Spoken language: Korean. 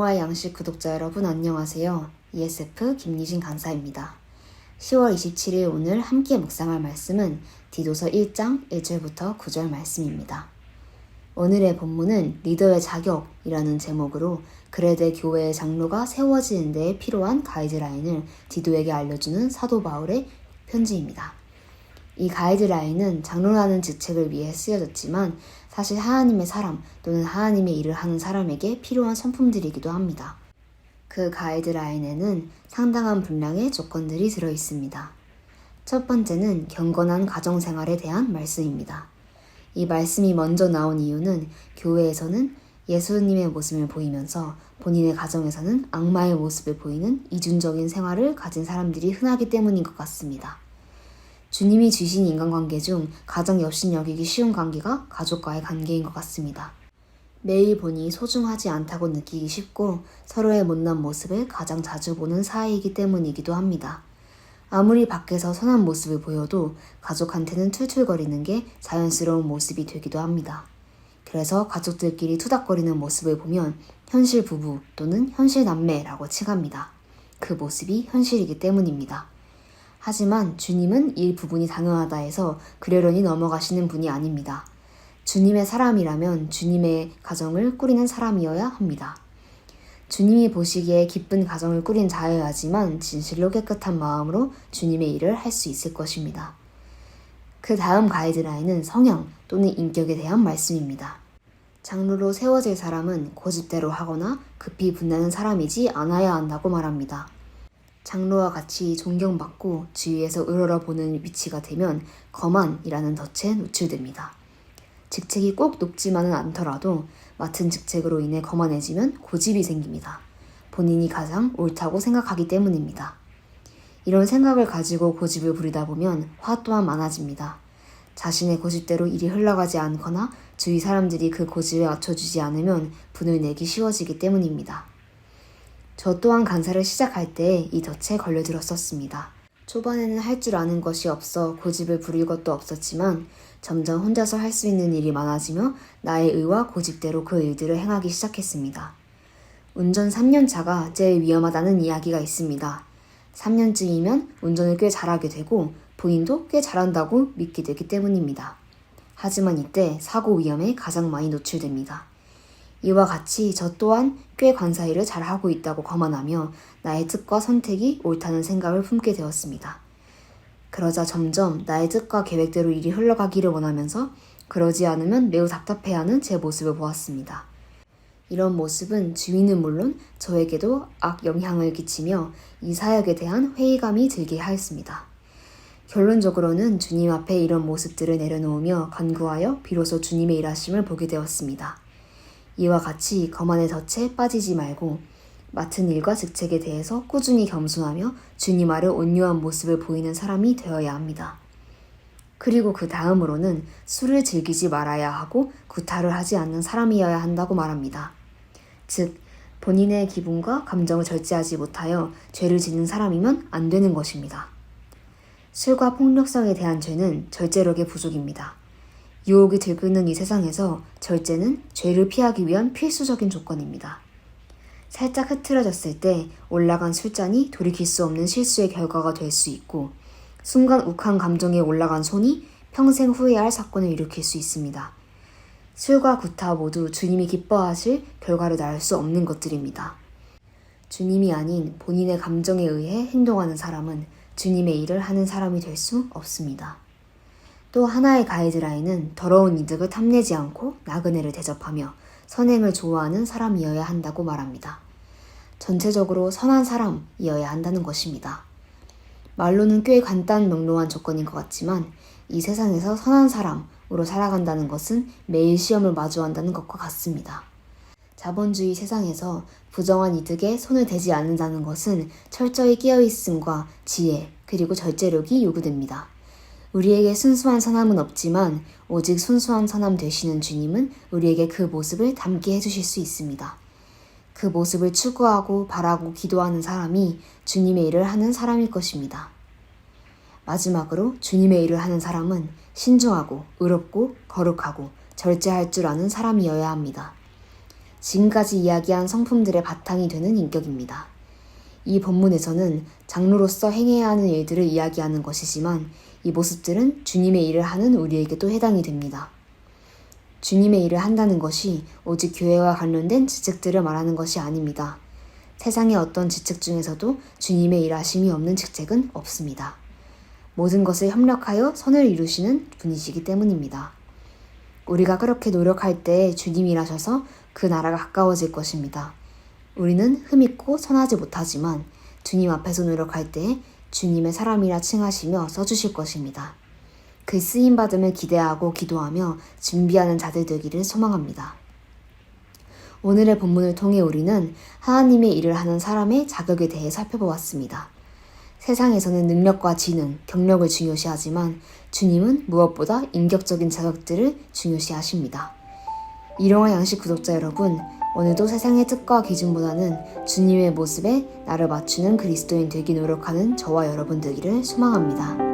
영화의 양식 구독자 여러분 안녕하세요. ESF 김리진 강사입니다. 10월 27일 오늘 함께 묵상할 말씀은 디도서 1장 1절부터 9절 말씀입니다. 오늘의 본문은 리더의 자격이라는 제목으로 그레데 교회의 장로가 세워지는 데에 필요한 가이드라인을 디도에게 알려주는 사도 바울의 편지입니다. 이 가이드라인은 장로라는 직책을 위해 쓰여졌지만 사실 하나님의 사람 또는 하나님의 일을 하는 사람에게 필요한 성품들이기도 합니다. 그 가이드라인에는 상당한 분량의 조건들이 들어있습니다. 첫 번째는 경건한 가정생활에 대한 말씀입니다. 이 말씀이 먼저 나온 이유는 교회에서는 예수님의 모습을 보이면서 본인의 가정에서는 악마의 모습을 보이는 이중적인 생활을 가진 사람들이 흔하기 때문인 것 같습니다. 주님이 주신 인간관계 중 가장 엽신여기기 쉬운 관계가 가족과의 관계인 것 같습니다. 매일 보니 소중하지 않다고 느끼기 쉽고 서로의 못난 모습을 가장 자주 보는 사이이기 때문이기도 합니다. 아무리 밖에서 선한 모습을 보여도 가족한테는 툴툴거리는 게 자연스러운 모습이 되기도 합니다. 그래서 가족들끼리 투닥거리는 모습을 보면 현실 부부 또는 현실 남매라고 칭합니다. 그 모습이 현실이기 때문입니다. 하지만 주님은 이 부분이 당연하다 해서 그러려니 넘어가시는 분이 아닙니다. 주님의 사람이라면 주님의 가정을 꾸리는 사람이어야 합니다. 주님이 보시기에 기쁜 가정을 꾸린 자여야지만 진실로 깨끗한 마음으로 주님의 일을 할 수 있을 것입니다. 그 다음 가이드라인은 성향 또는 인격에 대한 말씀입니다. 장로로 세워질 사람은 고집대로 하거나 급히 분나는 사람이지 않아야 한다고 말합니다. 장로와 같이 존경받고 주위에서 으르러보는 위치가 되면 거만이라는 덫에 노출됩니다. 직책이 꼭 높지만은 않더라도 맡은 직책으로 인해 거만해지면 고집이 생깁니다. 본인이 가장 옳다고 생각하기 때문입니다. 이런 생각을 가지고 고집을 부리다 보면 화 또한 많아집니다. 자신의 고집대로 일이 흘러가지 않거나 주위 사람들이 그 고집에 맞춰주지 않으면 분을 내기 쉬워지기 때문입니다. 저 또한 강사를 시작할 때 이 덫에 걸려들었었습니다. 초반에는 할 줄 아는 것이 없어 고집을 부릴 것도 없었지만 점점 혼자서 할 수 있는 일이 많아지며 나의 의와 고집대로 그 일들을 행하기 시작했습니다. 운전 3년 차가 제일 위험하다는 이야기가 있습니다. 3년쯤이면 운전을 꽤 잘하게 되고 본인도 꽤 잘한다고 믿게 되기 때문입니다. 하지만 이때 사고 위험에 가장 많이 노출됩니다. 이와 같이 저 또한 꽤 강사 일을 잘하고 있다고 거만하며 나의 뜻과 선택이 옳다는 생각을 품게 되었습니다. 그러자 점점 나의 뜻과 계획대로 일이 흘러가기를 원하면서 그러지 않으면 매우 답답해하는 제 모습을 보았습니다. 이런 모습은 주위는 물론 저에게도 악영향을 끼치며 이 사역에 대한 회의감이 들게 하였습니다. 결론적으로는 주님 앞에 이런 모습들을 내려놓으며 간구하여 비로소 주님의 일하심을 보게 되었습니다. 이와 같이 거만의 덫에 빠지지 말고 맡은 일과 직책에 대해서 꾸준히 겸손하며 주님 아래 온유한 모습을 보이는 사람이 되어야 합니다. 그리고 그 다음으로는 술을 즐기지 말아야 하고 구타를 하지 않는 사람이어야 한다고 말합니다. 즉, 본인의 기분과 감정을 절제하지 못하여 죄를 짓는 사람이면 안 되는 것입니다. 술과 폭력성에 대한 죄는 절제력의 부족입니다. 유혹이 들끓는 이 세상에서 절제는 죄를 피하기 위한 필수적인 조건입니다. 살짝 흐트러졌을 때 올라간 술잔이 돌이킬 수 없는 실수의 결과가 될 수 있고 순간 욱한 감정에 올라간 손이 평생 후회할 사건을 일으킬 수 있습니다. 술과 구타 모두 주님이 기뻐하실 결과를 낳을 수 없는 것들입니다. 주님이 아닌 본인의 감정에 의해 행동하는 사람은 주님의 일을 하는 사람이 될 수 없습니다. 또 하나의 가이드라인은 더러운 이득을 탐내지 않고 나그네를 대접하며 선행을 좋아하는 사람이어야 한다고 말합니다. 전체적으로 선한 사람이어야 한다는 것입니다. 말로는 꽤 간단 명료한 조건인 것 같지만 이 세상에서 선한 사람으로 살아간다는 것은 매일 시험을 마주한다는 것과 같습니다. 자본주의 세상에서 부정한 이득에 손을 대지 않는다는 것은 철저히 깨어있음과 지혜 그리고 절제력이 요구됩니다. 우리에게 순수한 선함은 없지만 오직 순수한 선함 되시는 주님은 우리에게 그 모습을 담게 해주실 수 있습니다. 그 모습을 추구하고 바라고 기도하는 사람이 주님의 일을 하는 사람일 것입니다. 마지막으로 주님의 일을 하는 사람은 신중하고 의롭고 거룩하고 절제할 줄 아는 사람이어야 합니다. 지금까지 이야기한 성품들의 바탕이 되는 인격입니다. 이 본문에서는 장로로서 행해야 하는 일들을 이야기하는 것이지만 이 모습들은 주님의 일을 하는 우리에게도 해당이 됩니다. 주님의 일을 한다는 것이 오직 교회와 관련된 직책들을 말하는 것이 아닙니다. 세상의 어떤 직책 중에서도 주님의 일하심이 없는 직책은 없습니다. 모든 것을 협력하여 선을 이루시는 분이시기 때문입니다. 우리가 그렇게 노력할 때 주님이 일하셔서 그 나라가 가까워질 것입니다. 우리는 흠있고 선하지 못하지만 주님 앞에서 노력할 때 주님의 사람이라 칭하시며 써주실 것입니다. 그 쓰임받음을 기대하고 기도하며 준비하는 자들 되기를 소망합니다. 오늘의 본문을 통해 우리는 하나님의 일을 하는 사람의 자격에 대해 살펴보았습니다. 세상에서는 능력과 지능, 경력을 중요시하지만 주님은 무엇보다 인격적인 자격들을 중요시하십니다. 일용할 양식 구독자 여러분, 오늘도 세상의 뜻과 기준보다는 주님의 모습에 나를 맞추는 그리스도인 되기 노력하는 저와 여러분 되기를 소망합니다.